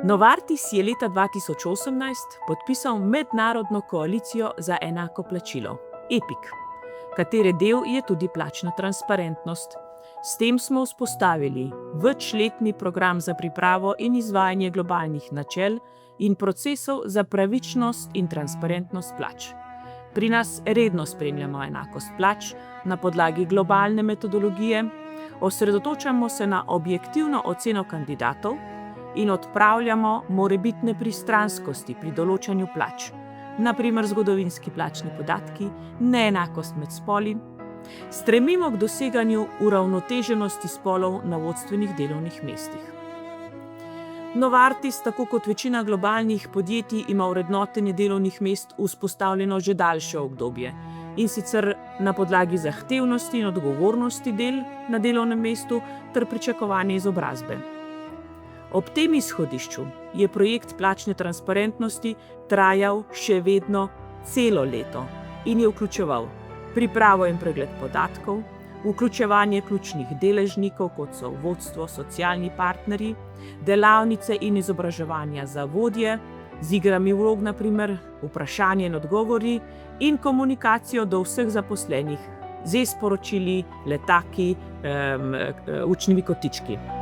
Novartis je leta 2018 podpisal mednarodno koalicijo za enako plačilo, EPIC, katere del je tudi plačna transparentnost. S tem smo vzpostavili večletni program za pripravo in izvajanje globalnih načel in procesov za pravičnost in transparentnost plač. Pri nas redno spremljamo enakost plač na podlagi globalne metodologije, osredotočamo se na objektivno oceno kandidatov in odpravljamo morebitne pristranskosti pri določanju plač, na primer zgodovinski plačni podatki, neenakost med spoli. Stremimo k doseganju uravnoteženosti spolov na vodstvenih delovnih mestih. Novartis, tako kot večina globalnih podjetij, ima vrednotenje delovnih mest vzpostavljeno že daljše obdobje, in sicer na podlagi zahtevnosti in odgovornosti del na delovnem mestu ter pričakovane izobrazbe. Ob tem izhodišču je projekt plačne transparentnosti trajal še vedno celo leto in je vključeval pripravo in pregled podatkov, vključevanje ključnih deležnikov, kot so vodstvo, socialni partnerji, delavnice in izobraževanja za vodje, z igrami vlog, na primer, vprašanje in odgovori, in komunikacijo do vseh zaposlenih z e-sporočili, letaki, učnimi kotički.